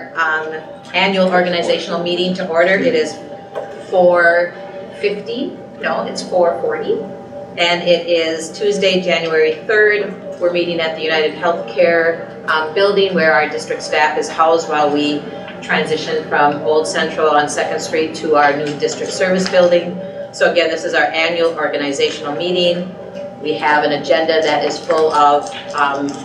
our annual organizational meeting to order. It is 4:50, no, it's 4:40, and it is Tuesday, January 3rd. We're meeting at the United Healthcare building where our district staff is housed while we transition from Old Central on 2nd Street to our new district service building. So again, this is our annual organizational meeting. We have an agenda that is full of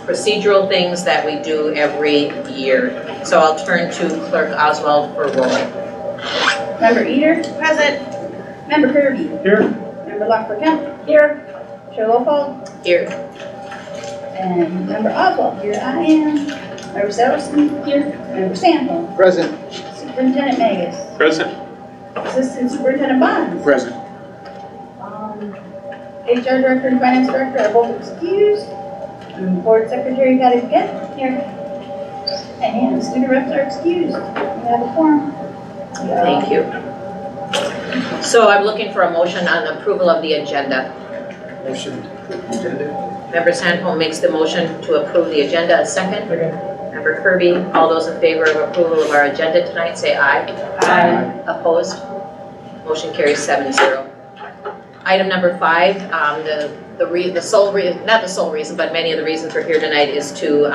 procedural things that we do every year. So I'll turn to Clerk Oswald for roll. Member Eater? Present. Member Kirby? Here. Member Lockwood-Kemp? Here. Chair Lowfall? Here. And Member Oswald? Here I am. Member Severson? Here. Member Sandholm? Present. Superintendent Magus? Present. Assistant Superintendent Bonds? Present. HR Director and Finance Director are both excused. Board Secretary Patty Paquette? Here. And student reps are excused. We have a quorum. Thank you. So I'm looking for a motion on approval of the agenda. Motion agenda. Member Sandholm makes the motion to approve the agenda. A second. Member Kirby, all those in favor of approval of our agenda tonight, say aye. Aye. Opposed? Motion carries 7-0. Item number 5, not the sole reason, but many of the reasons we're here tonight is to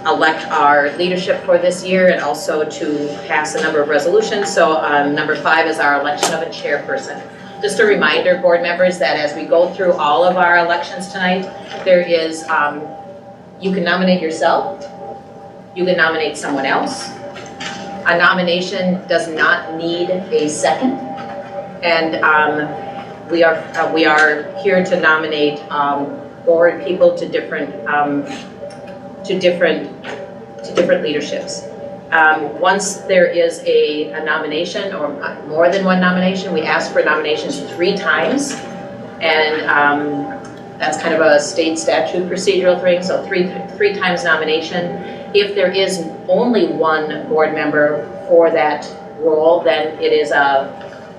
elect our leadership for this year and also to pass a number of resolutions. So number 5 is our election of a chairperson. Just a reminder, board members, that as we go through all of our elections tonight, there is, you can nominate yourself, you can nominate someone else. A nomination does not need a second, and we are here to nominate board people to different leaderships. Once there is a nomination or more than one nomination, we ask for nominations 3 times, and that's kind of a state statute procedural thing. So three times nomination. If there is only one board member for that role, then it is an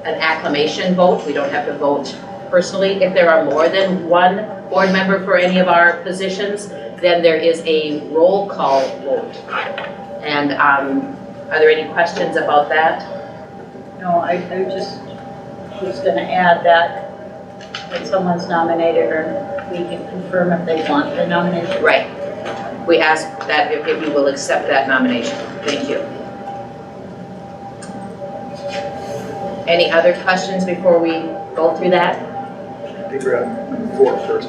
acclamation vote. We don't have to vote personally. If there are more than one board member for any of our positions, then there is a roll call vote. And are there any questions about that? No, I just was going to add that when someone's nominated, or we can confirm if they want the nomination. Right. We ask that if you will accept that nomination. Thank you. Any other questions before we go through that? I think we're at 4 first.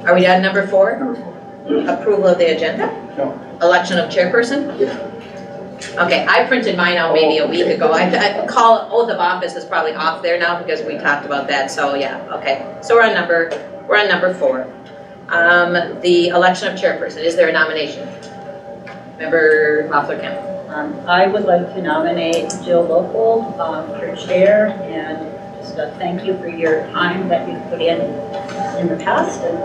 Are we on number 4? Number 4. Approval of the agenda? No. Election of chairperson? Yeah. Okay, I printed mine out maybe a week ago. I call oath of office is probably off there now because we talked about that. So yeah, okay. So we're on number 4. The election of chairperson. Is there a nomination? Member Loeffler-Kemp. I would like to nominate Jill Local for chair, and just thank you for your time that you've put in the past. And,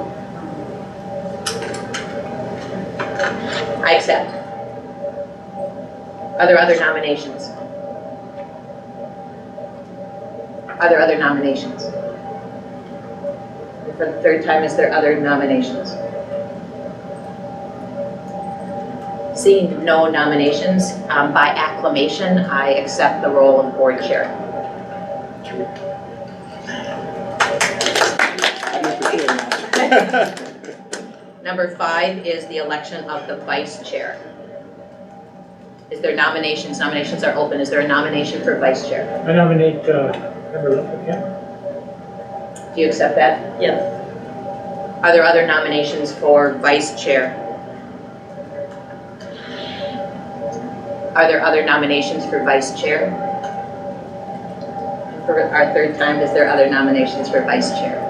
I accept. Are there other nominations? Are there other nominations? For the 3rd time, is there other nominations? Seeing no nominations, by acclamation, I accept the role of board chair. Number 5 is the election of the vice chair. Is there nominations? Nominations are open. Is there a nomination for vice chair? I nominate Member Loeffler-Kemp. Do you accept that? yes. Are there other nominations for vice chair? Are there other nominations for vice chair? And for our 3rd time, is there other nominations for vice chair?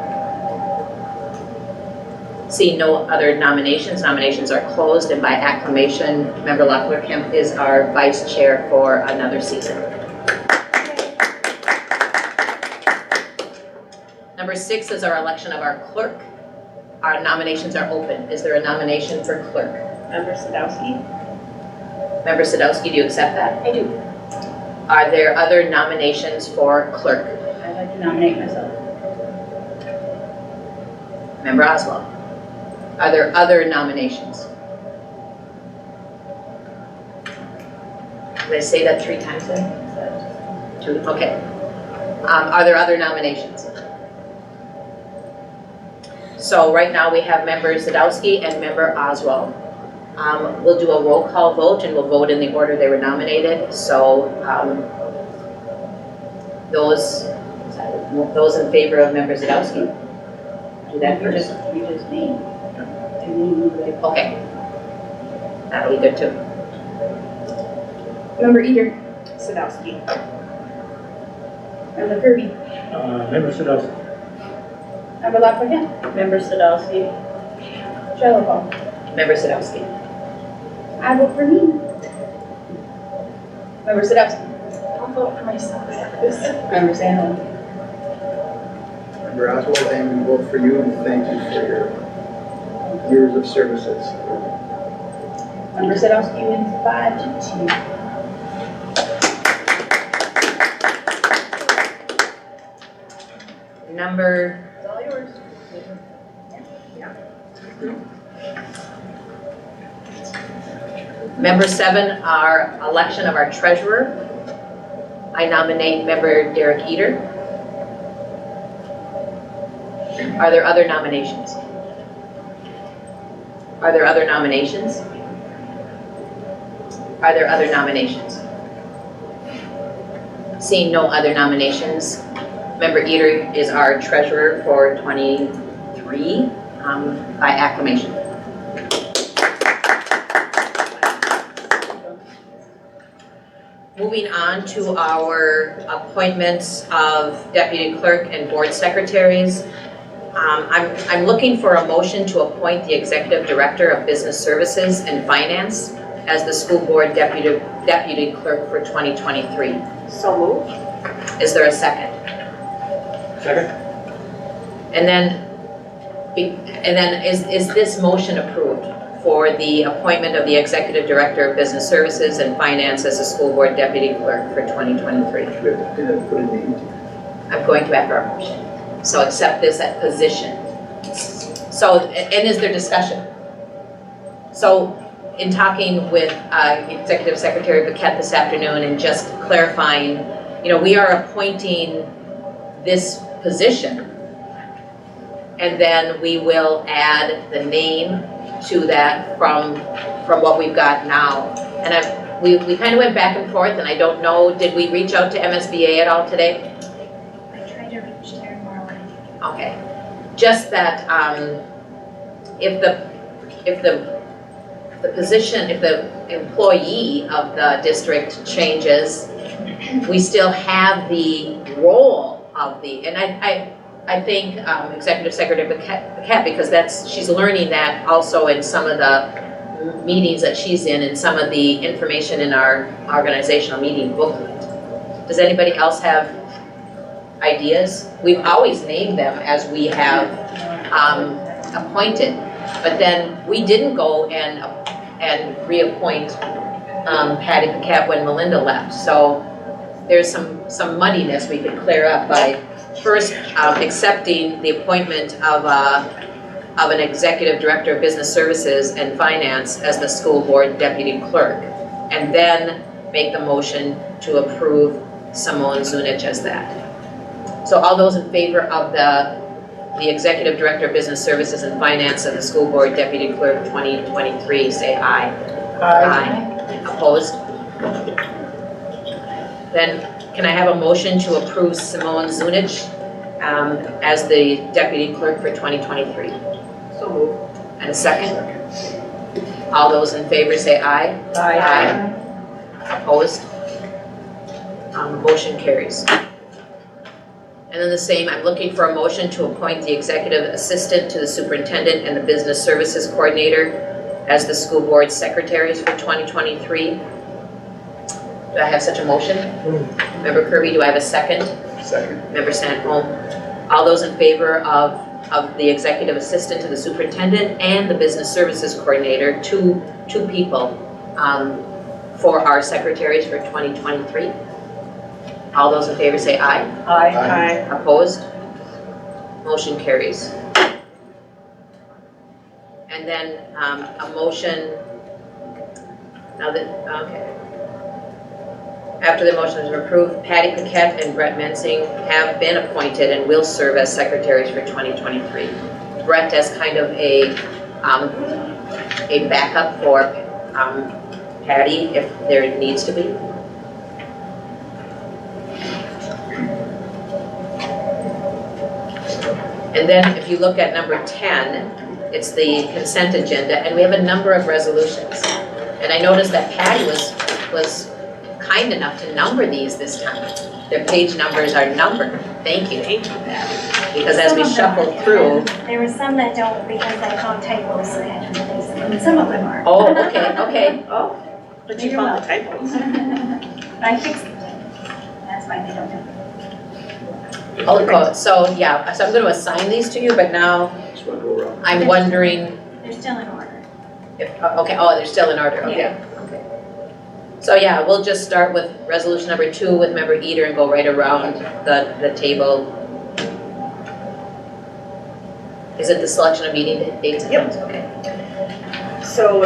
Seeing no other nominations, nominations are closed, and by acclamation, Member Loeffler-Kemp is our vice chair for another season. Number 6 is our election of our clerk. Our nominations are open. Is there a nomination for clerk? Member Sadowski? Member Sadowski, do you accept that? I do. Are there other nominations for clerk? I'd like to nominate myself. Member Oswald. Are there other nominations? Did I say that 3 times then? Two, okay. Are there other nominations? So right now we have member Sadowski and member Oswald. We'll do a roll call vote and we'll vote in the order they were nominated. So those in favor of member Sadowski? Do that first. You just named. Okay. That'll be good too. Member Eater. Sadowski. Member Kirby. Member Sadowski. Member LaFrentine. Member Sadowski. Chair LaFawn. Member Sadowski. I vote for me. Member Sadowski. I'll vote for myself. Member Sandholm. Member Oswald, I am going to vote for you and thank you for your years of services. Member Sadowski wins 5-2. Number, It's all yours. member 7, our election of our treasurer. I nominate member Derek Eater. Are there other nominations? Are there other nominations? Are there other nominations? Seeing no other nominations, member Eater is our treasurer for 23 by acclamation. Moving on to our appointments of deputy clerk and board secretaries. I'm looking for a motion to appoint the executive director of business services and finance as the school board deputy clerk for 2023. So moved. Is there a second? Second? And then is this motion approved for the appointment of the executive director of business services and finance as the school board deputy clerk for 2023? We have to put a name to it. I'm going to after our motion. So accept this at position. So, and is there discussion? So in talking with Executive Secretary Paquette this afternoon and just clarifying, we are appointing this position and then we will add the name to that from what we've got now. And we kind of went back and forth and I don't know, did we reach out to MSBA at all today? I tried to reach there tomorrow. Okay, just that if the position, if the employee of the district changes, we still have the role of the, and I think Executive Secretary Paquette, because she's learning that also in some of the meetings that she's in and some of the information in our organizational meeting booklet. Does anybody else have ideas? We've always named them as we have appointed, but then we didn't go and reappoint Patty Paquette when Melinda left. So there's some muddiness we could clear up by first accepting the appointment of an executive director of business services and finance as the school board deputy clerk, and then make the motion to approve Simone Zunich as that. So all those in favor of the executive director of business services and finance of the school board deputy clerk 2023, say aye. Aye. Opposed? Then can I have a motion to approve Simone Zunich as the deputy clerk for 2023? So moved. And a second? All those in favor say aye. Aye. Opposed? Motion carries. And then the same, I'm looking for a motion to appoint the executive assistant to the superintendent and the business services coordinator as the school board secretaries for 2023. Do I have such a motion? Member Kirby, do I have a second? Second. Member Sandholm. All those in favor of the executive assistant to the superintendent and the business services coordinator, two people for our secretaries for 2023. All those in favor say aye. Aye. Opposed? Motion carries. And then a motion, now that, okay. After the motion is approved, Patty Paquette and Brett Mensing have been appointed and will serve as secretaries for 2023. Brett as kind of a backup for Patty if there needs to be. And then if you look at number 10, it's the consent agenda, and we have a number of resolutions. And I noticed that Patty was kind enough to number these this time. Their page numbers are numbered. Thank you, Patty. Because as we shuffled through. There were some that don't because I found typos, so I had to replace them. And some of them are. Oh, okay. Oh, but you found the typos. I fixed them. That's why they don't have. Oh, so yeah, so I'm going to assign these to you, but now Just want to go around. I'm wondering They're still in order. if, okay, oh, they're still in order, okay. Okay. So yeah, we'll just start with resolution number 2 with member Eater and go right around the table. Is it the selection of meeting dates and times? Okay. So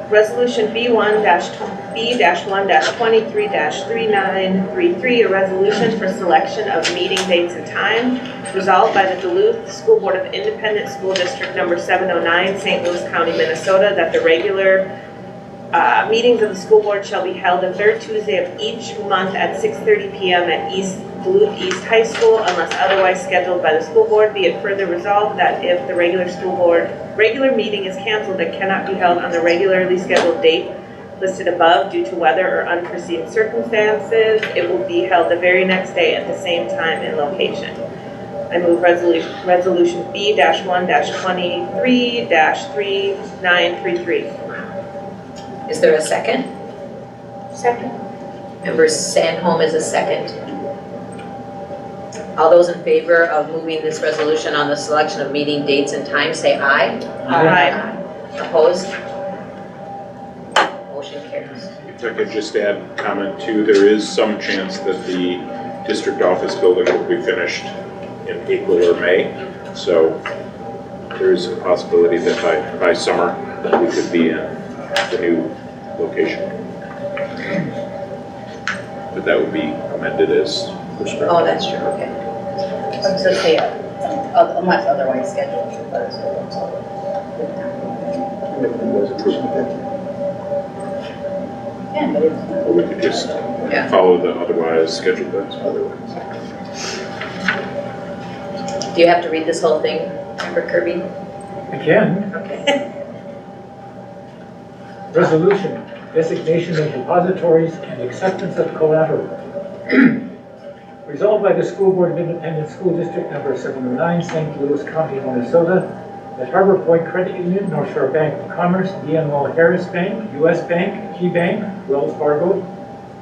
resolution B1-B-1-23-3933, a resolution for selection of meeting dates and time, resolved by the Duluth School Board of Independent School District number 709, St. Louis County, Minnesota, that the regular meetings of the school board shall be held the third Tuesday of each month at 6:30 p.m. at Duluth East High School unless otherwise scheduled by the school board. Be it further resolved that if the regular meeting is canceled, it cannot be held on the regularly scheduled date listed above due to weather or unforeseen circumstances. It will be held the very next day at the same time and location. I move resolution B-1-23-3933. Is there a second? Second. Member Sandholm is a second. All those in favor of moving this resolution on the selection of meeting dates and times, say aye. Aye. Opposed? Motion carries. If I could just add a comment too, there is some chance that the district office building will be finished in April or May. So there's a possibility that by summer that we could be in the new location. But that would be amended as prescribed. Oh, that's true, okay. Unless otherwise scheduled. Yeah, but it's. Or we could just Yeah. follow the otherwise scheduled dates. Do you have to read this whole thing, Member Kirby? I can. Okay. Resolution, designation of depositories and acceptance of collateral. Resolved by the School Board of Independent School District number 709, St. Louis County, Minnesota, that Harbor Point Credit Union, North Shore Bank of Commerce, DNL Harris Bank, U.S. Bank, Key Bank, Wells Fargo,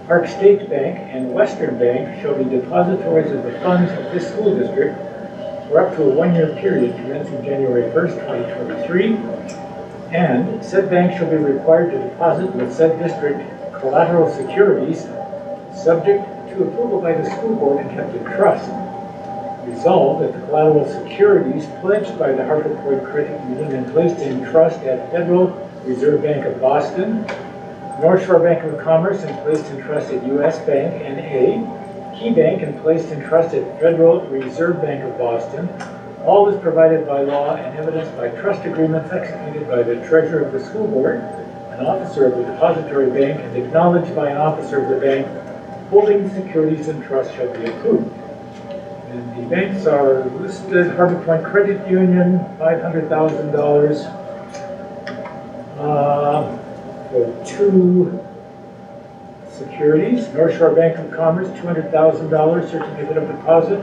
Park State Bank, and Western Bank shall be depositories of the funds of this school district for up to a one-year period commencing January 1st, 2023, and said bank shall be required to deposit with said district collateral securities subject to approval by the school board and kept in trust. Resolved that the collateral securities pledged by the Harbor Point Credit Union and placed in trust at Federal Reserve Bank of Boston, North Shore Bank of Commerce and placed in trust at U.S. Bank N.A., Key Bank and placed in trust at Federal Reserve Bank of Boston. All is provided by law and evidenced by trust agreements executed by the treasurer of the school board, an officer of the depository bank, and acknowledged by an officer of the bank holding the securities in trust shall be approved. And the banks are listed: Harbor Point Credit Union, $500,000 for 2 securities. North Shore Bank of Commerce, $200,000 certificate of deposit.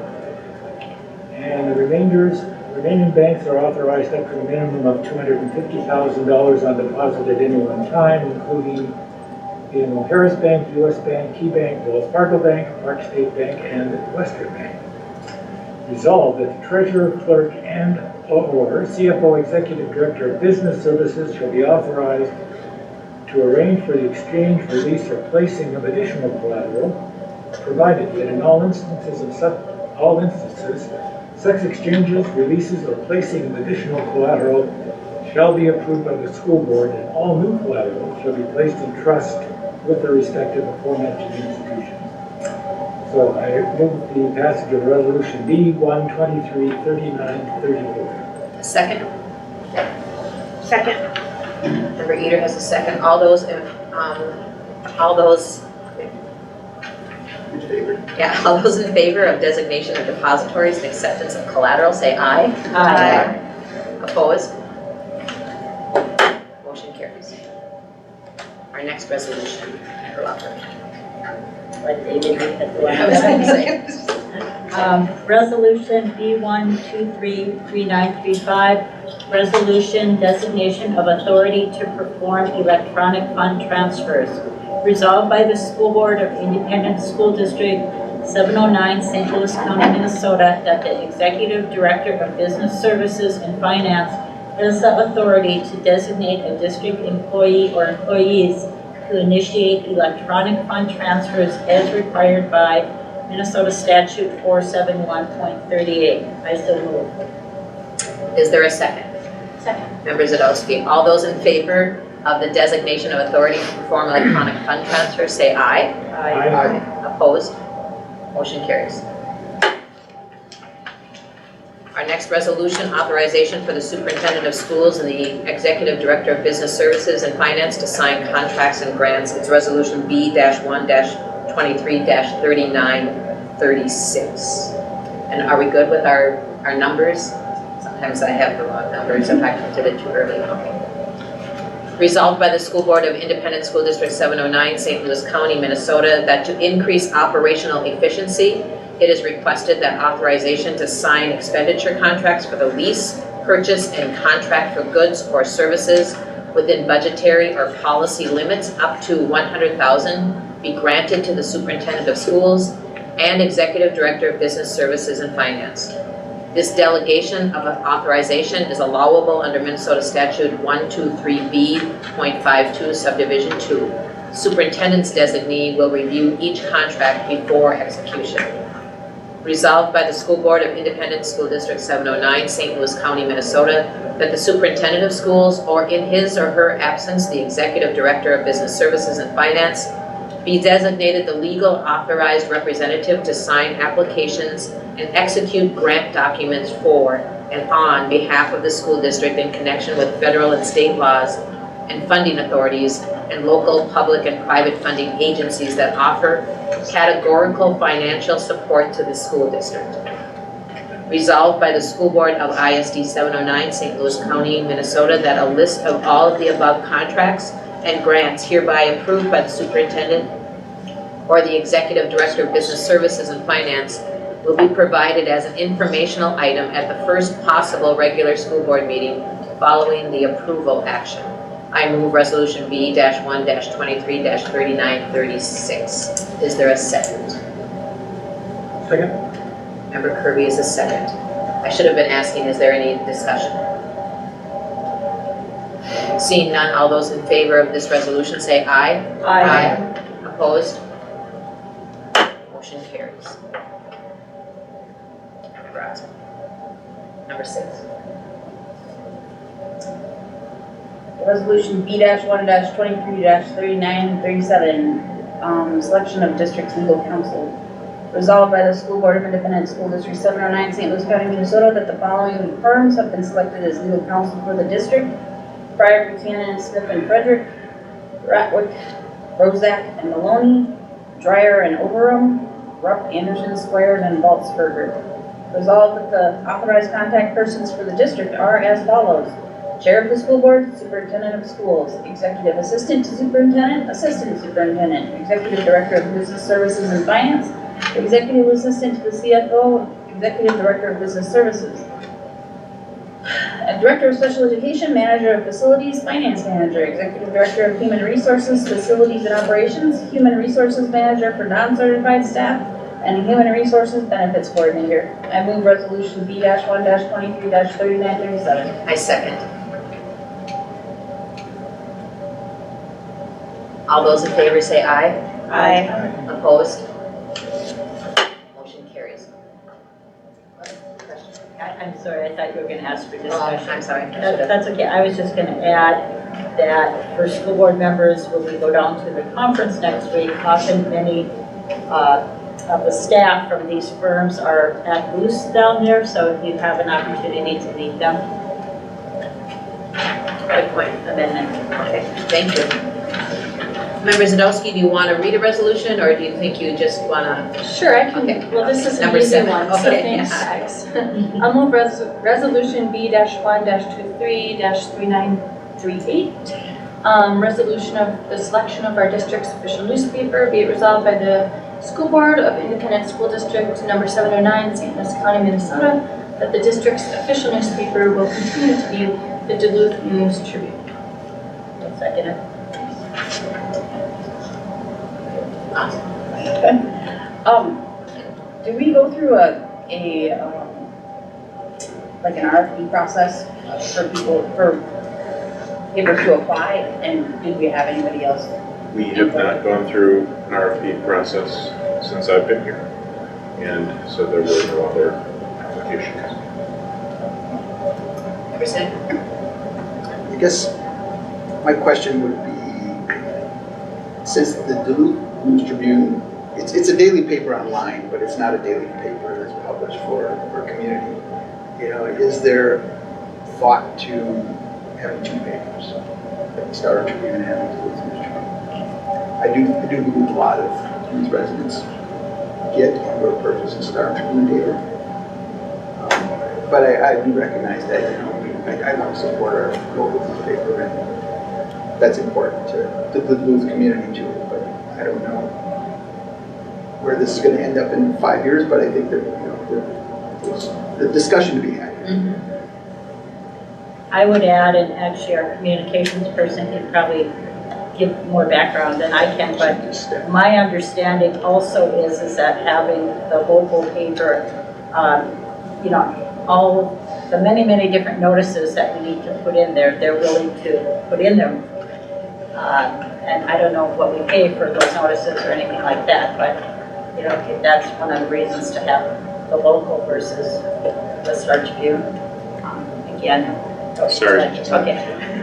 And the remaining banks are authorized up to a minimum of $250,000 on deposit at any one time, including DNL Harris Bank, U.S. Bank, Key Bank, Wells Fargo Bank, Park State Bank, and Western Bank. Resolved that the treasurer, clerk, and/or CFO Executive Director of Business Services shall be authorized to arrange for the exchange, release, or placing of additional collateral, provided that in all instances, such exchanges, releases, or placing of additional collateral shall be approved by the school board, and all new collateral shall be placed in trust with the respective aforementioned institutions. So I move the passage of resolution B 1233934. Second. Second. Member Eater has a second. All those in favor of designation of depositories and acceptance of collateral, say aye. Aye. Opposed? Motion carries. Our next resolution, Member Lopper. Let David read it. I was going to say. Resolution B1233935, resolution designation of authority to perform electronic fund transfers. Resolved by the School Board of Independent School District 709, St. Louis County, Minnesota, that the Executive Director of Business Services and Finance has the authority to designate a district employee or employees to initiate electronic fund transfers as required by Minnesota Statute 471.38. I so move. Is there a second? Second. Member Zadowski, all those in favor of the designation of authority to perform electronic fund transfers, say aye. Aye. Opposed? Motion carries. Our next resolution, authorization for the superintendent of schools and the executive director of business services and finance to sign contracts and grants. It's resolution B-1-23-3936. And are we good with our numbers? Sometimes I have the wrong numbers if I did it too early. Okay. Resolved by the School Board of Independent School District 709, St. Louis County, Minnesota, that to increase operational efficiency, it is requested that authorization to sign expenditure contracts for the lease, purchase, and contract for goods or services within budgetary or policy limits up to $100,000 be granted to the superintendent of schools and executive director of business services and finance. This delegation of authorization is allowable under Minnesota Statute 123B.52 subdivision 2. Superintendent's designee will review each contract before execution. Resolved by the School Board of Independent School District 709, St. Louis County, Minnesota, that the superintendent of schools, or in his or her absence, the executive director of business services and finance, be designated the legal authorized representative to sign applications and execute grant documents for and on behalf of the school district in connection with federal and state laws and funding authorities and local public and private funding agencies that offer categorical financial support to the school district. Resolved by the School Board of ISD 709, St. Louis County, Minnesota, that a list of all of the above contracts and grants hereby approved by the superintendent or the executive director of business services and finance will be provided as an informational item at the first possible regular school board meeting following the approval action. I move resolution B-1-23-3936. Is there a second? Second. Member Kirby is a second. I should have been asking, is there any discussion? Seeing none, all those in favor of this resolution say aye. Aye. Opposed? Motion carries. Number 6. Resolution B-1-23-3937, selection of district's legal counsel. Resolved by the School Board of Independent School District 709, St. Louis County, Minnesota, that the following firms have been selected as legal counsel for the district: Fryer, Buchanan, Smith and Frederick, Ratwick, Rozak and Maloney, Dreyer and Overham, Rupp, Anderson, Squares, and Baltzberger. Resolved that the authorized contact persons for the district are as follows: Chair of the School Board, Superintendent of Schools, Executive Assistant to Superintendent, Assistant Superintendent, Executive Director of Business Services and Finance, Executive Assistant to the CFO, Executive Director of Business Services, Director of Special Education, Manager of Facilities, Finance Manager, Executive Director of Human Resources, Facilities and Operations, Human Resources Manager for non-certified staff, and Human Resources Benefits Coordinator. I move resolution B-1-23-3937. I second. All those in favor say aye. Aye. Opposed? Motion carries. I'm sorry, I thought you were going to ask for Oh, discussion. I'm sorry. That's okay. I was just going to add that for school board members, when we go down to the conference next week, often many the staff from these firms are at Boost down there, so if you have an opportunity to meet them. Good point. Amendment. Okay, thank you. Member Zadowski, do you want to read a resolution, or do you think you just want to? Sure, I Okay. can, well, this is an Number easy 7. one, so Okay. thanks, Max. I'll move resolution B-1-23-3938. Resolution of the selection of our district's official newspaper, be it resolved by the School Board of Independent School District number 709, St. Louis County, Minnesota, that the district's official newspaper will continue to be the Duluth News Tribune. I'll second it. Do we go through like an RFP process for papers to apply, and did we have anybody else? We have not gone through an RFP process since I've been here, and so there were no other applications. Member Sin? I guess my question would be, since the Duluth News Tribune, it's a daily paper online, but it's not a daily paper that's published for community. You know, is there thought to having 2 papers, like the Star Tribune and the Duluth News Tribune? I do believe a lot of these residents get and go purchase a Star Tribune daily. But I do recognize that, you know, I want to support our local newspaper, and that's important to the Duluth community too. But I don't know where this is going to end up in 5 years, but I think that, you know, there's the discussion to be had. Mm-hmm. I would add, and actually our communications person can probably give more background than I can, but my understanding also is that having the local paper, you know, all the many different notices that we need to put in there, they're willing to put in them. And I don't know what we pay for those notices or anything like that, but, you know, that's one of the reasons to have the local versus the Star Tribune. Again. Sorry. Okay.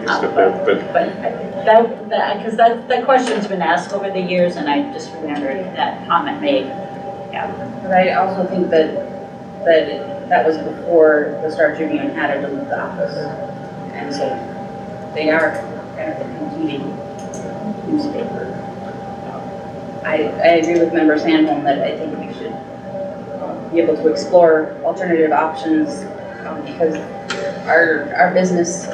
Just a bit, but But because that question's been asked over the years, and I just remembered that comment made. But I also think that was before the Star Tribune had a Duluth office, and so they are kind of a competing newspaper. I agree with Member Sandholm that I think we should be able to explore alternative options, because our business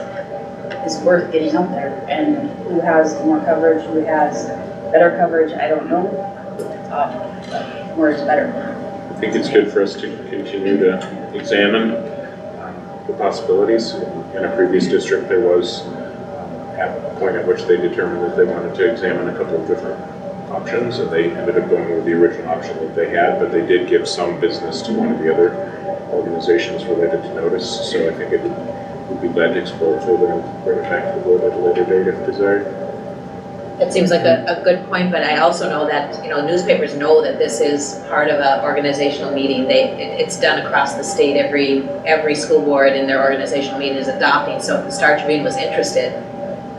is worth getting out there, and who has more coverage, who has better coverage, I don't know. More is better. I think it's good for us to continue to examine the possibilities. In a previous district, there was at a point at which they determined that they wanted to examine a couple of different options, and they ended up going with the original option that they had, but they did give some business to one of the other organizations related to notice, so I think we'd be glad to explore further and bring it back to the board at a later date if desired. It seems like a good point, but I also know that, you know, newspapers know that this is part of an organizational meeting. It's done across the state. Every school board in their organizational meeting is adopting. So if the Star Tribune was interested,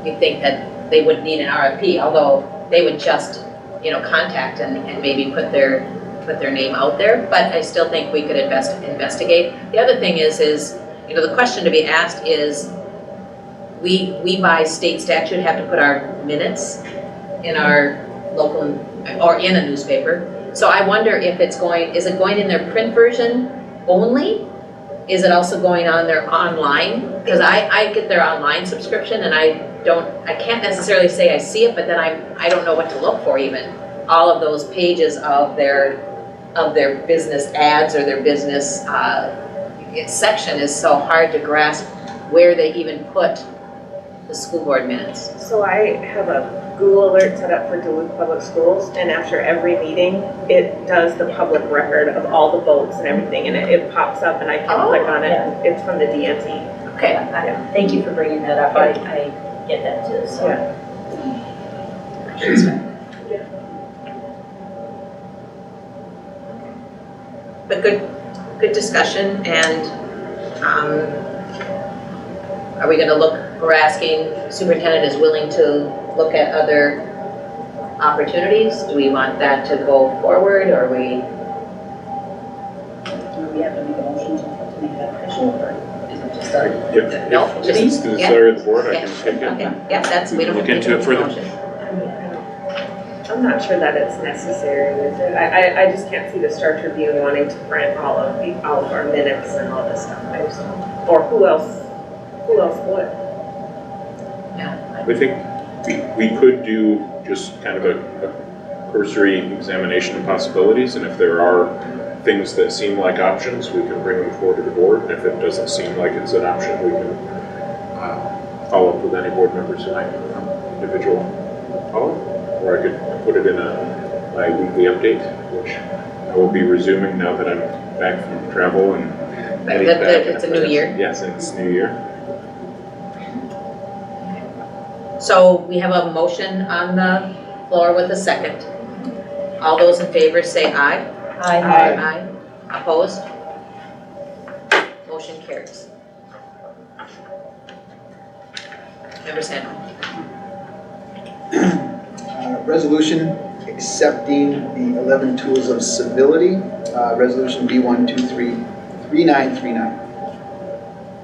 you'd think that they wouldn't need an RFP, although they would just, you know, contact and maybe put their name out there. But I still think we could investigate. The other thing is, you know, the question to be asked is, we by state statute have to put our minutes in our local, or in a newspaper. So I wonder if is it going in their print version only? Is it also going on their online? Because I get their online subscription, and I can't necessarily say I see it, but then I don't know what to look for even. All of those pages of their business ads or their business section is so hard to grasp where they even put the school board minutes. So I have a Google alert set up for Duluth Public Schools, and after every meeting, it does the public record of all the votes and everything, and it pops up, and I can click on it. yeah. It's from the DMT. Okay. Thank you for bringing that up. I get that too, so. But good discussion, and are we gonna we're asking, superintendent is willing to look at other opportunities? Do we want that to go forward, or are we we have to make a motion to make that official, or is it just our? No, If just- it's the yeah. desire of the board, I Yeah. can take it. Okay, yeah, that's, we don't have Look to into make it a further. motion. I'm not sure that it's necessary with it. I just can't see the Star Tribune wanting to print all of our minutes and all this stuff. I just don't, or who else would? I think we could do just kind of a cursory examination of possibilities, and if there are things that seem like options, we can bring them forward to the board, and if it doesn't seem like it's an option, we can follow up with any board members who might individual follow, or I could put it in my weekly update, which I will be resuming now that I'm back from travel and heading back. It's a new year. Yes, it's new year. So we have a motion on the floor with a second. All those in favor say aye. Aye. Aye. Opposed? Motion carries. Member Sandholm. Resolution accepting the 11 tools of civility, resolution B1233939.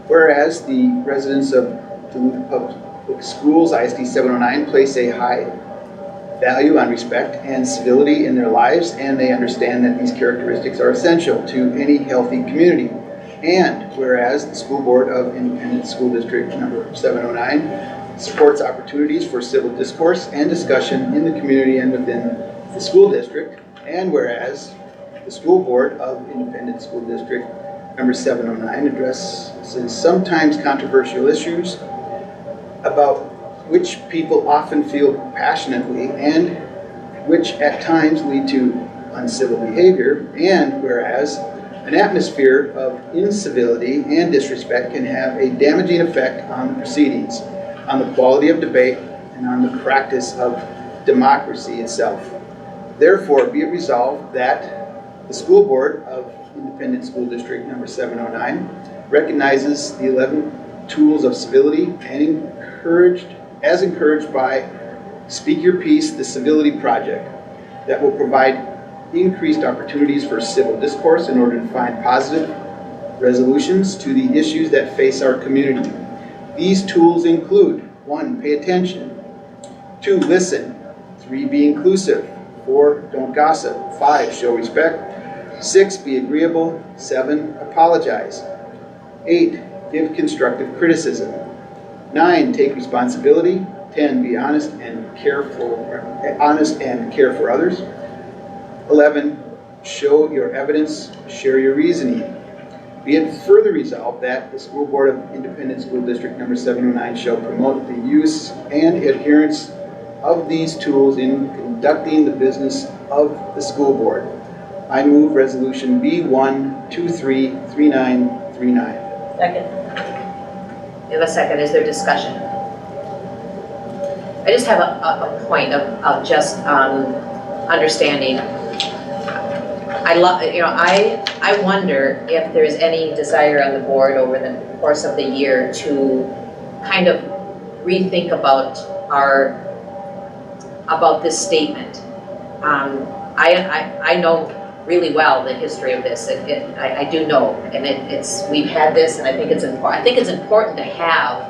Whereas the residents of Duluth Public Schools, ISD 709, place a high value on respect and civility in their lives, and they understand that these characteristics are essential to any healthy community. And whereas the School Board of Independent School District number 709 supports opportunities for civil discourse and discussion in the community and within the school district, and whereas the School Board of Independent School District number 709 addresses sometimes controversial issues about which people often feel passionately and which at times lead to uncivil behavior, and whereas an atmosphere of incivility and disrespect can have a damaging effect on the proceedings, on the quality of debate, and on the practice of democracy itself. Therefore, be it resolved that the School Board of Independent School District number 709 recognizes the 11 tools of civility and encouraged by Speak Your Piece, the Civility Project, that will provide increased opportunities for civil discourse in order to find positive resolutions to the issues that face our community. These tools include: 1, pay attention; 2, listen; 3, be inclusive; 4, don't gossip; 5, show respect; 6, be agreeable; 7, apologize; 8, give constructive criticism; 9, take responsibility; 10, be honest and care for others; 11, show your evidence, share your reasoning. Be it further resolved that the School Board of Independent School District number 709 shall promote the use and adherence of these tools in conducting the business of the school board. I move resolution B1233939. Second. We have a second. Is there discussion? I just have a point of just understanding. I wonder if there's any desire on the board over the course of the year to kind of rethink about this statement. I know really well the history of this. I do know, and we've had this, and I think it's important. I think it's important to have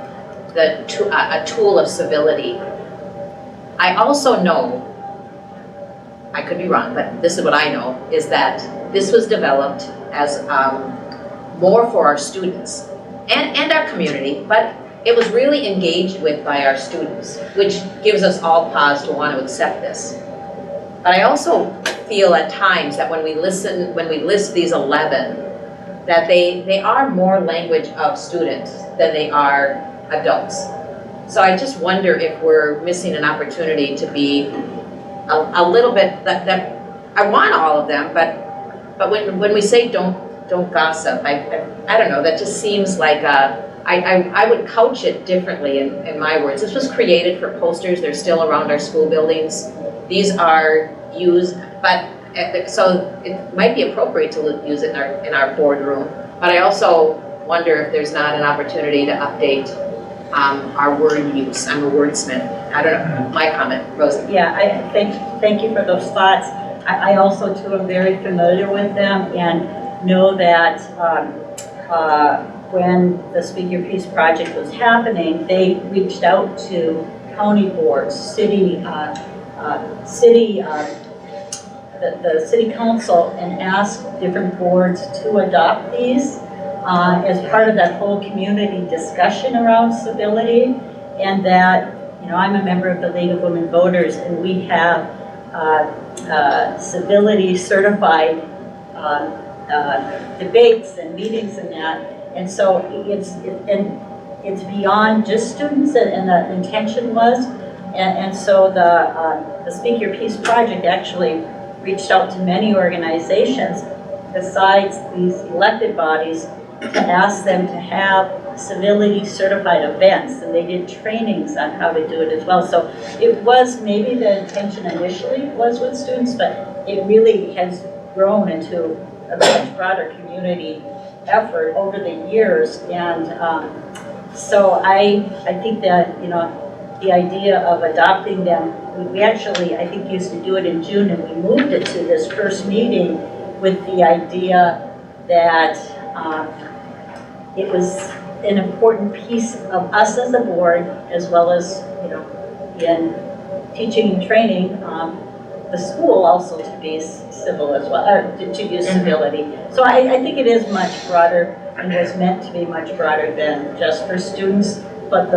a tool of civility. I also know, I could be wrong, but this is what I know, is that this was developed as more for our students and our community, but it was really engaged with by our students, which gives us all pause to want to accept this. But I also feel at times that when we list these 11, that they are more language of students than they are adults. So I just wonder if we're missing an opportunity to be a little bit, that I want all of them, but when we say don't gossip, I don't know, that just seems like I would couch it differently in my words. This was created for posters. They're still around our school buildings. These are used, so it might be appropriate to use it in our boardroom. But I also wonder if there's not an opportunity to update our word use. I'm a wordsmith. I don't know. My comment, Rosie. Yeah, thank you for those thoughts. I also too am very familiar with them, and know that when the Speak Your Piece project was happening, they reached out to county boards, the city council, and asked different boards to adopt these as part of that whole community discussion around civility. And that, you know, I'm a member of the League of Women Voters, and we have civility certified debates and meetings and that. And so it's beyond just students, and the intention was. And so the Speak Your Piece project actually reached out to many organizations besides these elected bodies to ask them to have civility certified events, and they did trainings on how to do it as well. So it was, maybe the intention initially was with students, but it really has grown into a much broader community effort over the years. And so I think that, you know, the idea of adopting them, we actually, I think, used to do it in June, and we moved it to this first meeting with the idea that it was an important piece of us as a board, as well as, you know, in teaching and training the school also to be civil as well, or to use civility. So I think it is much broader, and was meant to be much broader than just for students. But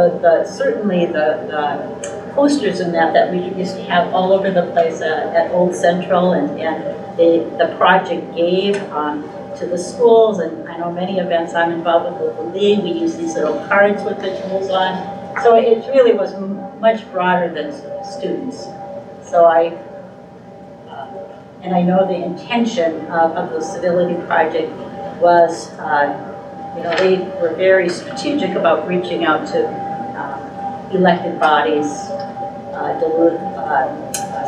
certainly the posters and that we used to have all over the place at Old Central, and the project gave to the schools, and I know many events I'm involved with the league, we use these little cards with the tools on. So it really was much broader than students. So and I know the intention of the civility project was, you know, they were very strategic about reaching out to elected bodies, Duluth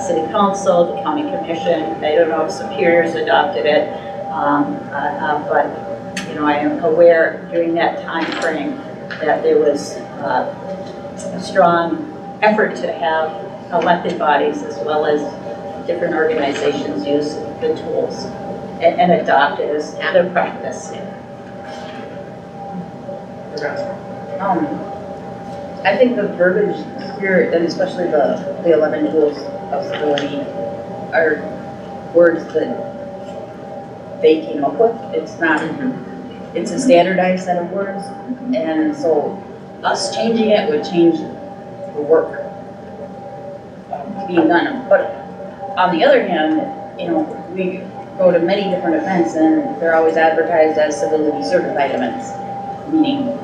City Council, the County Commission. I don't know if Superior's adopted it, but you know, I am aware during that time frame that there was a strong effort to have elected bodies as well as different organizations use the tools and adopt it as their practice. I think the verbiage here, and especially the 11 tools of civility, are words that they came up with. It's not, it's a standardized set of words, and so us changing it would change the work being done. But on the other hand, you know, we go to many different events, and they're always advertised as civility certified events, meaning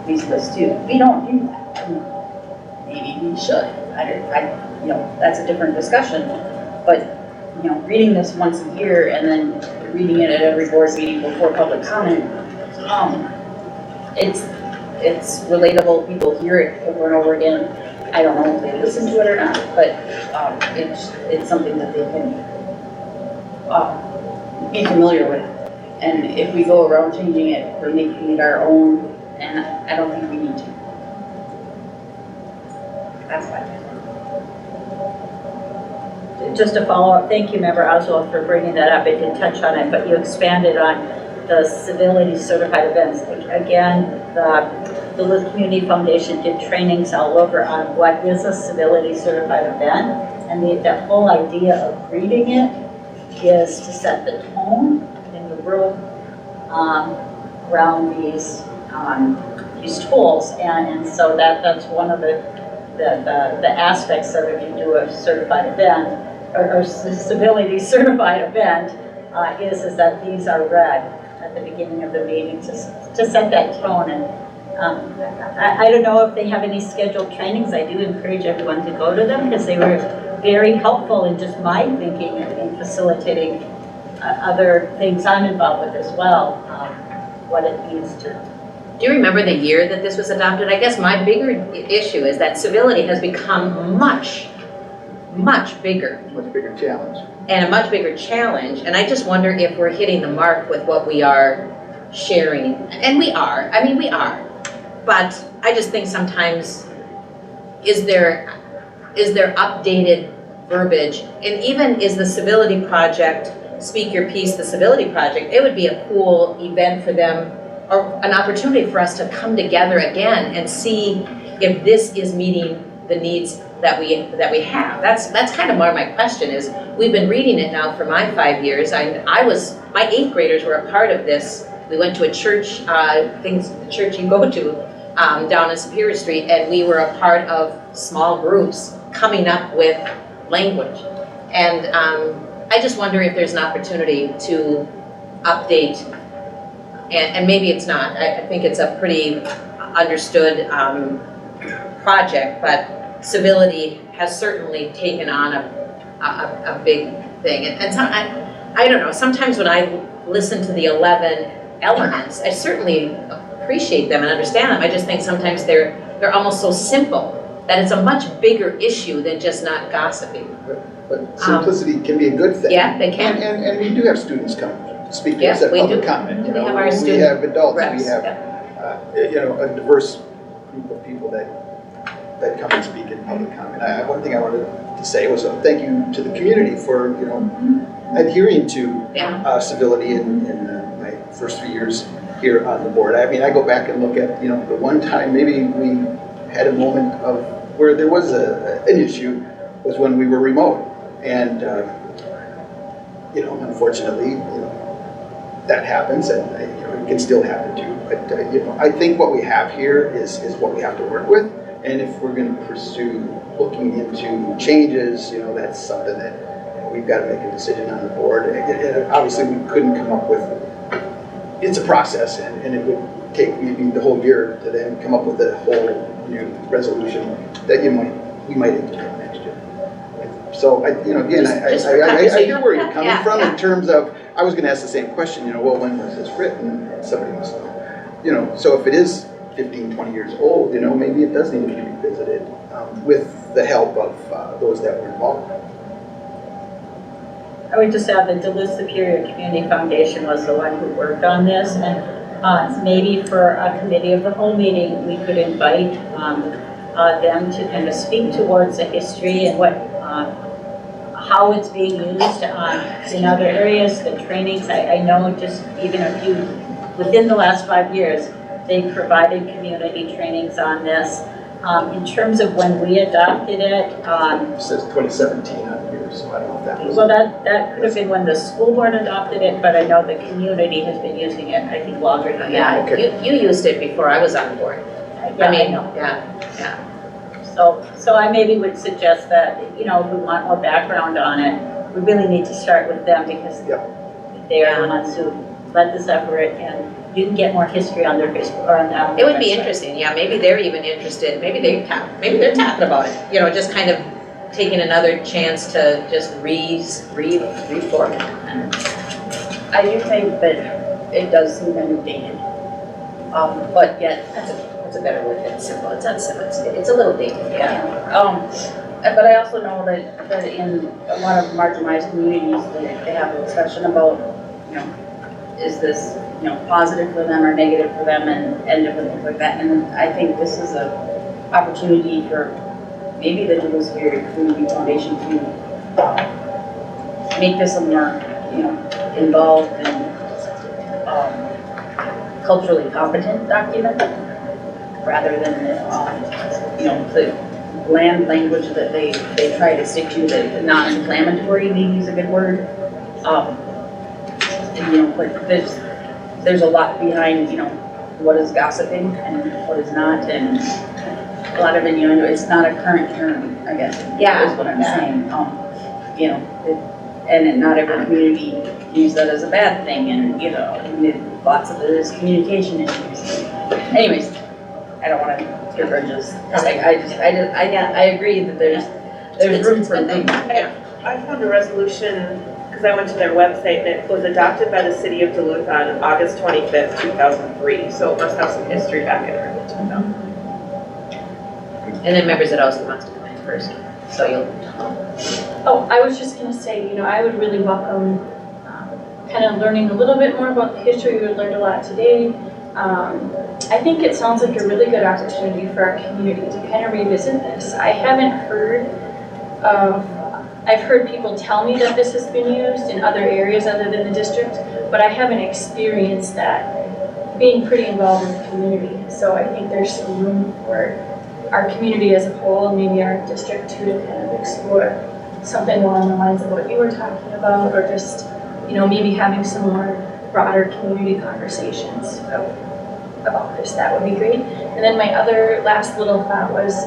these lists too. We don't do that. Maybe we should. You know, that's a different discussion. But you know, reading this once a year and then reading it at every board meeting before public comment, it's relatable. People hear it over and over again. I don't know if they listen to it or not, but it's something that they can be familiar with. And if we go around changing it or making it our own, and I don't think we need to. That's fine. Just to follow up, thank you, Member Oswald, for bringing that up. I did touch on it, but you expanded on the civility certified events. Again, the Duluth Community Foundation did trainings all over on what is a civility certified event, and the whole idea of reading it is to set the tone in the room around these tools, and so that's one of the aspects of if you do a certified event or civility certified event is that these are read at the beginning of the meeting to set that tone. And I don't know if they have any scheduled trainings. I do encourage everyone to go to them because they were very helpful in just my thinking and facilitating other things I'm involved with as well, what it means to. Do you remember the year that this was adopted? I guess my bigger issue is that civility has become much bigger. Much bigger challenge. And a much bigger challenge. And I just wonder if we're hitting the mark with what we are sharing. And we are. I mean, we are. But I just think sometimes, is there updated verbiage? And even is the civility project Speak Your Piece, the Civility Project, it would be a cool event for them, or an opportunity for us to come together again and see if this is meeting the needs that we have. That's kind of more my question is, we've been reading it now for my 5 years. My 8th graders were a part of this. We went to a church, the church you go to, down in Superior Street, and we were a part of small groups coming up with language. And I just wonder if there's an opportunity to update, and maybe it's not. I think it's a pretty understood project, but civility has certainly taken on a big thing. And so I don't know, sometimes when I listen to the 11 elements, I certainly appreciate them and understand them. I just think sometimes they're almost so simple that it's a much bigger issue than just not gossiping. But simplicity can be a good thing. Yeah, they can. And we do have students come speak to Yeah, us at we public do. comment. You We know, have our we student have adults, reps, we have, a diverse group of people that come and speak in public comment. One thing I wanted to say was thank you to the community for, adhering to civility in my first few years here on the board. I mean, I go back and look at, the one time maybe we had a moment of where there was an issue was when we were remote. And, unfortunately, that happens, and it can still happen too. But I think what we have here is what we have to work with, and if we're going to pursue looking into changes, that's something that we've got to make a decision on the board. And obviously, we couldn't come up with. It's a process, and it would take maybe the whole year to then come up with a whole new resolution that we might implement next year. So again, I hear where you're coming from in terms of. I was going to ask the same question. Well, when was this written? Somebody must know. So if it is 15, 20 years old, maybe it does need to be revisited with the help of those that were involved. I would just add that Duluth Superior Community Foundation was the one who worked on this, and maybe for a committee of the whole meeting, we could invite them to kind of speak towards the history and how it's being used in other areas, the trainings. I know just even a few, within the last 5 years, they provided community trainings on this. In terms of when we adopted it. It says 2017 on here, so I don't know if that was. Well, that could have been when the school board adopted it, but I know the community has been using it, I think, longer than that. Yeah, you used it before I was on board. Yeah, I mean, I know. yeah. So I maybe would suggest that, if we want more background on it, we really need to start with them because they are the ones who led this effort, and you can get more history on their Facebook or on their It would be website. interesting, yeah, maybe they're even interested, maybe they're talking about it, just kind of taking another chance to just reform it. I do think that it does seem kind of dated, but yet, That's a better word than simple, it's not simple, it's a little dated, yeah. but I also know that in a lot of marginalized communities, they have a discussion about, is this, positive for them or negative for them, and different things like that. And I think this is a opportunity for maybe the Duluth Superior Community Foundation to make this a more, involved and culturally competent document, rather than the bland language that they try to stick to, the non-inflammatory, maybe is a good word. But there's a lot behind, what is gossiping and what is not, and a lot of it, it's not a current term, I guess, is what I'm saying. And not every community views that as a bad thing, and lots of it is communication issues. Anyways, I don't want to hear bridges. I agree that there's room for improvement. I found a resolution, because I went to their website, and it was adopted by the city of Duluth on August 25th, 2003, so it must have some history back in there. And then members that also wants to come in first, so you'll. Oh, I was just gonna say, I would really welcome kind of learning a little bit more about the history. We learned a lot today. I think it sounds like a really good opportunity for our community to kind of revisit this. I haven't heard of I've heard people tell me that this has been used in other areas other than the district, but I haven't experienced that being pretty involved in the community. So I think there's some room for our community as a whole, and maybe our district too, to kind of explore something along the lines of what you were talking about, or just, maybe having some more broader community conversations about this. That would be great. And then my other last little thought was,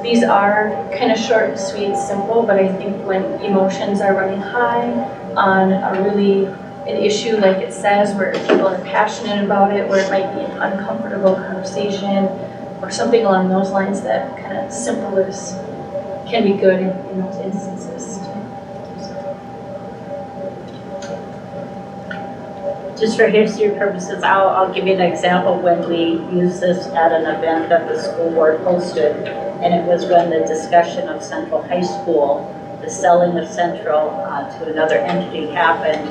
these are kind of short, sweet, simple, but I think when emotions are running high on an issue like it says, where people are passionate about it, where it might be an uncomfortable conversation, or something along those lines, that kind of simple can be good in those instances. Just for history purposes, I'll give you an example when we used this at an event that the school board hosted, and it was when the discussion of Central High School, the selling of Central to another entity happened,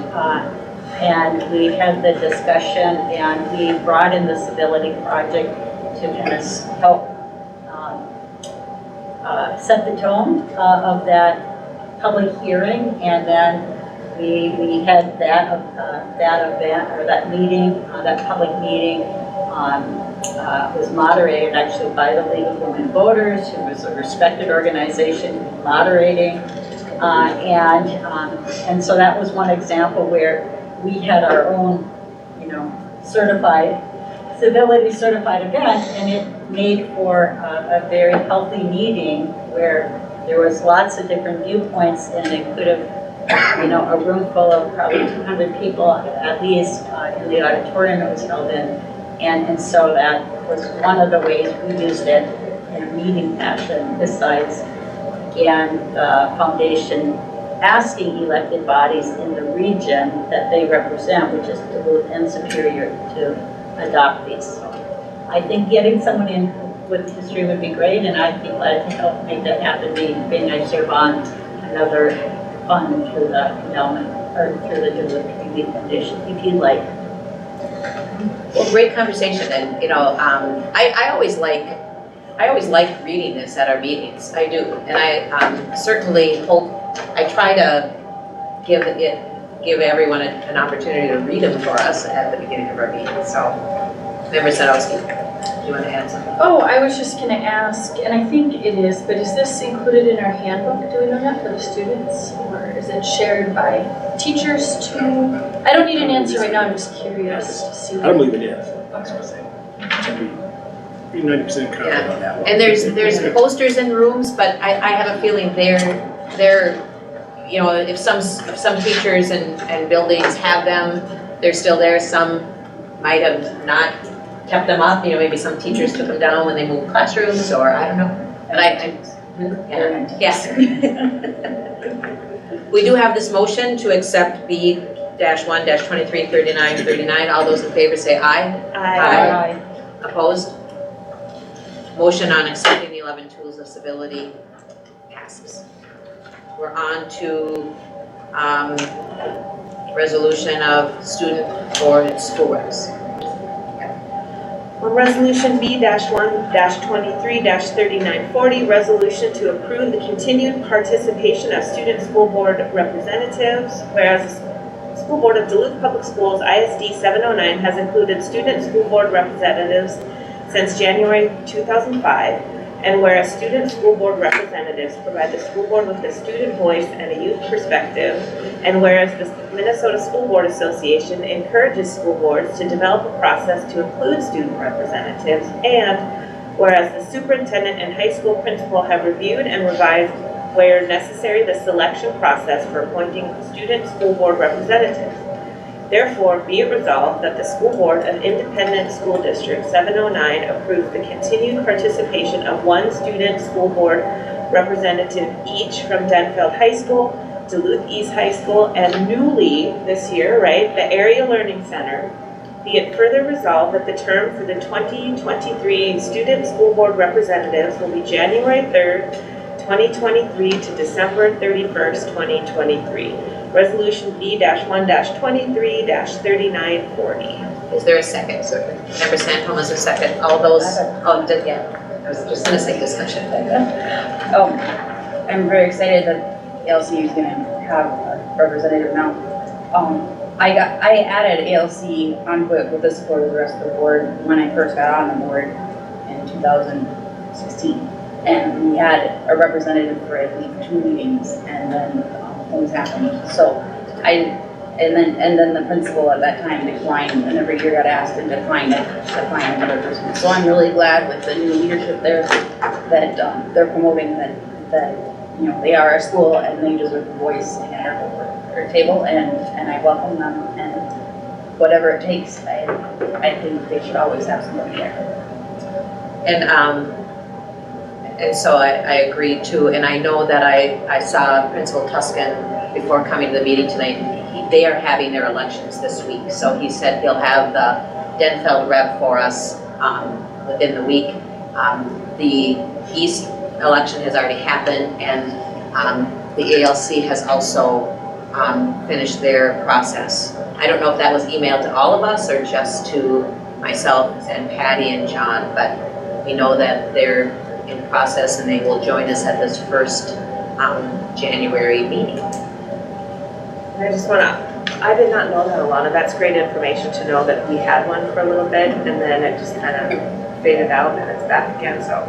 and we had the discussion, and we brought in the Civility Project to kind of help set the tone of that public hearing, and then we had that event, or that meeting, that public meeting was moderated actually by the League of Women Voters, who was a respected organization moderating, and so that was one example where we had our own, civility certified event, and it made for a very healthy meeting where there was lots of different viewpoints, and it could have, a room full of probably 200 people at least in the auditorium it was held in, and so that was one of the ways we used it in a meeting fashion, besides, again, the foundation asking elected bodies in the region that they represent, which is Duluth and Superior, to adopt these. So I think getting someone in with history would be great, and I'd be glad to help make that happen, being I serve on another fund through the endowment, or through the Duluth Community Foundation, if you'd like. Well, great conversation, and I always like reading this at our meetings. I do, and I certainly hope, I try to give everyone an opportunity to read them for us at the beginning of our meeting. So, Member Sadowski, do you want to add something? Oh, I was just going to ask, and I think it is, but is this included in our handbook? Do we know that for the students? Or is it shared by teachers too? I don't need an answer right now, I'm just curious to see. I don't believe it is. Okay. Be 90% confident on that one. And there's posters in rooms, but I have a feeling they're if some teachers and buildings have them, they're still there. Some might have not kept them up. Maybe some teachers took them down when they moved classrooms, or I don't know. But yes. We do have this motion to accept B-1-233939. All those in favor say aye. Aye. Opposed? Motion on accepting the 11 tools of civility passes. We're on to resolution of student board school reps. On Resolution B-1-23-3940, resolution to approve the continued participation of student school board representatives, whereas the School Board of Duluth Public Schools ISD 709 has included student school board representatives since January 2005, and whereas student school board representatives provide the school board with a student voice and a youth perspective, and whereas the Minnesota School Board Association encourages school boards to develop a process to include student representatives, and whereas the superintendent and high school principal have reviewed and revised, where necessary, the selection process for appointing student school board representatives. Therefore, be it resolved that the School Board of Independent School District 709 approves the continued participation of one student school board representative each from Denfeld High School, Duluth East High School, and newly this year, the Area Learning Center. Be it further resolved that the term for the 2023 student school board representatives will be January 3rd, 2023 to December 31st, 2023. Resolution B-1-23-3940. Is there a second? Member Sandholm is a second. All those, I was just going to say discussion. I'm very excited that ALC is gonna have a representative now. I added ALC onto it with the support of the rest of the board when I first got on the board in 2016. And we had a representative for, I believe, 2 meetings, and then things happened. So and then the principal at that time declined, and every year got asked and declined to find another person. So I'm really glad with the new leadership there that they're promoting that you know, they are a school and they deserve a voice at our table, and I welcome them, and whatever it takes, I think they should always have somebody there. And so I agree too, and I know that I saw Principal Tuscan before coming to the meeting tonight. They are having their elections this week, so he said he'll have the Denfeld rep for us within the week. The East election has already happened, and the ALC has also finished their process. I don't know if that was emailed to all of us or just to myself and Patty and John, but we know that they're in process and they will join us at this first January meeting. And I did not know that. A lot of that's great information to know that we had one for a little bit and then it just kind of faded out and it's back again. So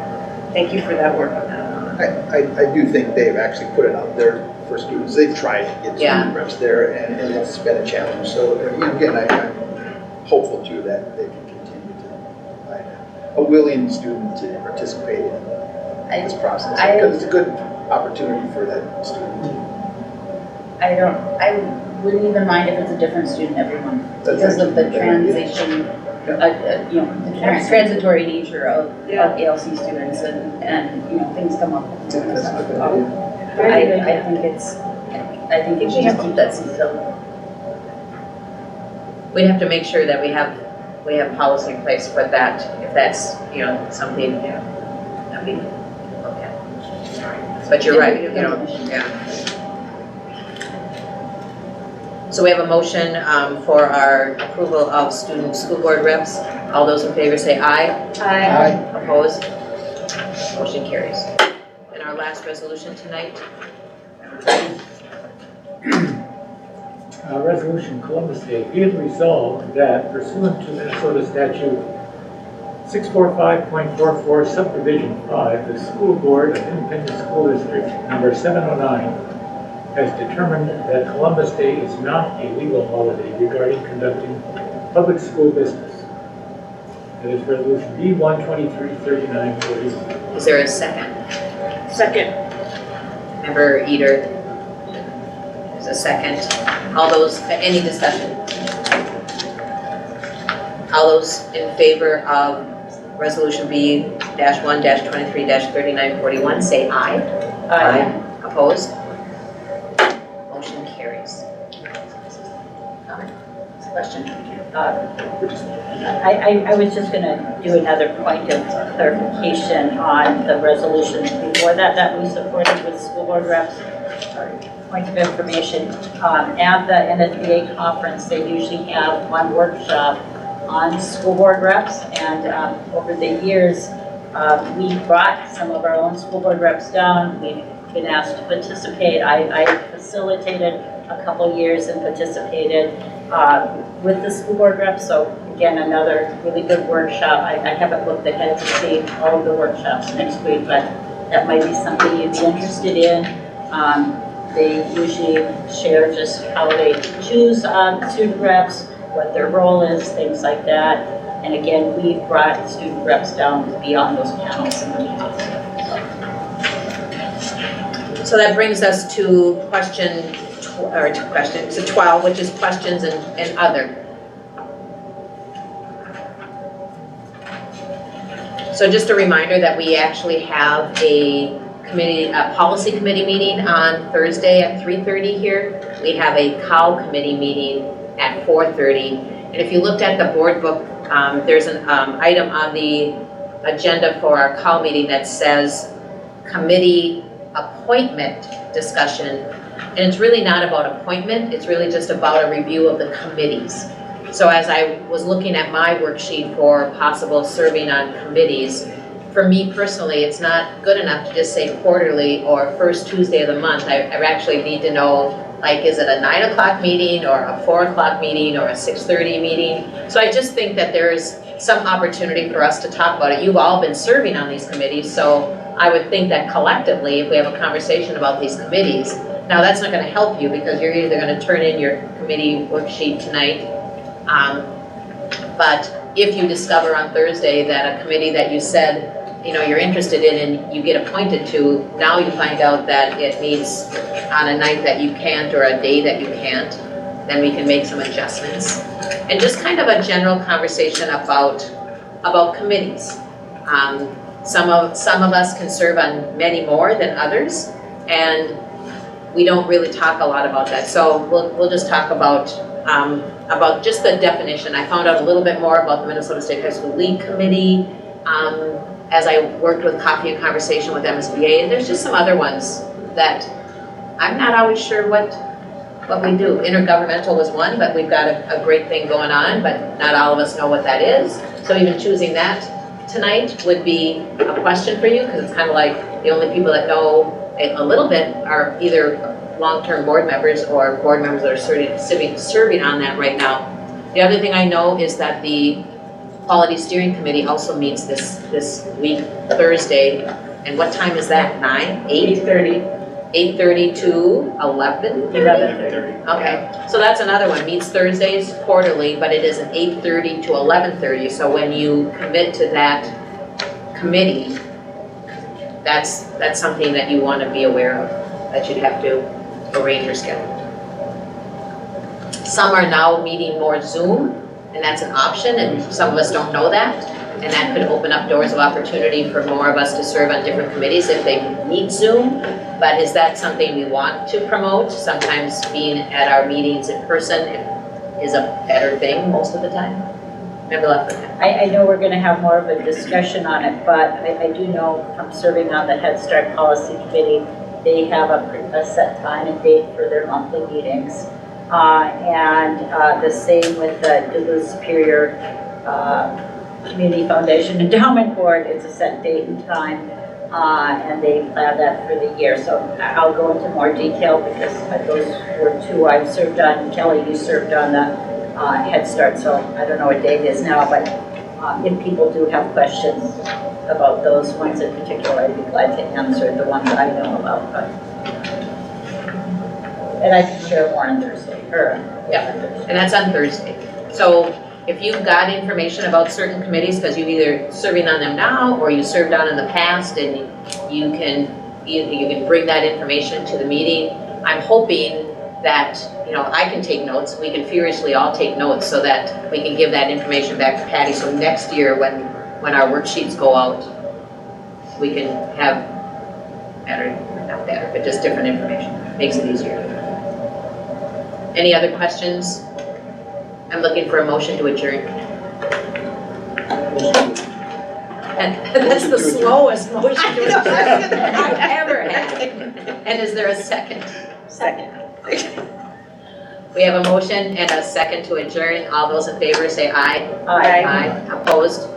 thank you for that work on that. I do think they've actually put it out there for students. They've tried to get student reps there, and it's been a challenge. So again, I'm hopeful too that they can continue to find a willing student to participate in this process, because it's a good opportunity for that student. I wouldn't even mind if it's a different student every month because of the transition, you know, the transitory nature of ALC students, and you know, things come up. I think we should just keep that seat filled. We'd have to make sure that we have policy in place for that, if that's, you know, something, you know, that we look at. But you're right, you know, yeah. So we have a motion for our approval of student school board reps. All those in favor say aye. Aye. Opposed? Motion carries. And our last resolution tonight? Resolution Columbus Day, be it resolved that pursuant to Minnesota Statute 645.44 Subdivision 5, the School Board of Independent School District number 709 has determined that Columbus Day is not a legal holiday regarding conducting public school business. That is Resolution B-1233941. Is there a second? Second. Member Eater. There's a second. All those, any discussion? All those in favor of Resolution B-1-23-3941 say aye. Aye. Opposed? Motion carries. Comment? Question? I was just going to do another point of clarification on the resolutions before that we supported with school board reps. Point of information, at the NSBA conference, they usually have one workshop on school board reps, and over the years, we brought some of our own school board reps down. We've been asked to participate. I facilitated a couple years and participated with the school board reps. So again, another really good workshop. I haven't looked ahead to see all of the workshops next week, but that might be something you'd be interested in. They usually share just how they choose student reps, what their role is, things like that. And again, we've brought student reps down to be on those panels and the meetings. So that brings us to question 12, which is questions and other. So just a reminder that we actually have a policy committee meeting on Thursday at 3:30 here. We have a COW committee meeting at 4:30. And if you looked at the board book, there's an item on the agenda for our COW meeting that says committee appointment discussion. And it's really not about appointment, it's really just about a review of the committees. So as I was looking at my worksheet for possible serving on committees, for me personally, it's not good enough to just say quarterly or first Tuesday of the month. I actually need to know, like, is it a 9 o'clock meeting or a 4 o'clock meeting or a 6:30 meeting? So I just think that there's some opportunity for us to talk about it. You've all been serving on these committees, so I would think that collectively, if we have a conversation about these committees, now that's not gonna help you because you're either gonna turn in your committee worksheet tonight, but if you discover on Thursday that a committee that you said, you know, you're interested in and you get appointed to, now you find out that it meets on a night that you can't or a day that you can't, then we can make some adjustments. And just kind of a general conversation about committees. Some of us can serve on many more than others, and we don't really talk a lot about that. So we'll just talk about just the definition. I found out a little bit more about the Minnesota State High School League Committee as I worked with Coffee and Conversation with MSBA, and there's just some other ones that I'm not always sure what we do. Intergovernmental was one, but we've got a great thing going on, but not all of us know what that is. So even choosing that tonight would be a question for you, because it's kind of like the only people that know a little bit are either long-term board members or board members that are serving on that right now. The other thing I know is that the Quality Steering Committee also meets this week, Thursday, and what time is that, 9, 8? 8:30 to 11? 11:30. Okay, so that's another one, meets Thursdays quarterly, but it is an 8:30 to 11:30, so when you commit to that committee, that's something that you want to be aware of, that you'd have to arrange your schedule. Some are now meeting more Zoom, and that's an option, and some of us don't know that, and that could open up doors of opportunity for more of us to serve on different committees if they meet Zoom. But is that something we want to promote? Sometimes being at our meetings in person is a better thing most of the time. Member Leffler. I know we're going to have more of a discussion on it, but I do know from serving on the Head Start Policy Committee, they have a set time and date for their monthly meetings. And the same with the Duluth Superior Community Foundation Endowment Board. It's a set date and time, and they plan that for the year. So I'll go into more detail because those were two I've served on. Kelly, you served on the Head Start, so I don't know what date it is now, but if people do have questions about those ones in particular, I'd be glad to answer the ones I know about. And I can share more on Thursday. Yeah, and that's on Thursday. So if you've got information about certain committees, because you're either serving on them now or you served on in the past, and you can bring that information to the meeting. I'm hoping that, you know, I can take notes, we can furiously all take notes so that we can give that information back to Patty. So next year when our worksheets go out, we can have better, not better, but just different information. Makes it easier. Any other questions? I'm looking for a motion to adjourn. And that's the slowest motion to adjourn I've ever had. And is there a second? Second. We have a motion and a second to adjourn. All those in favor say aye. Aye. Aye. Opposed?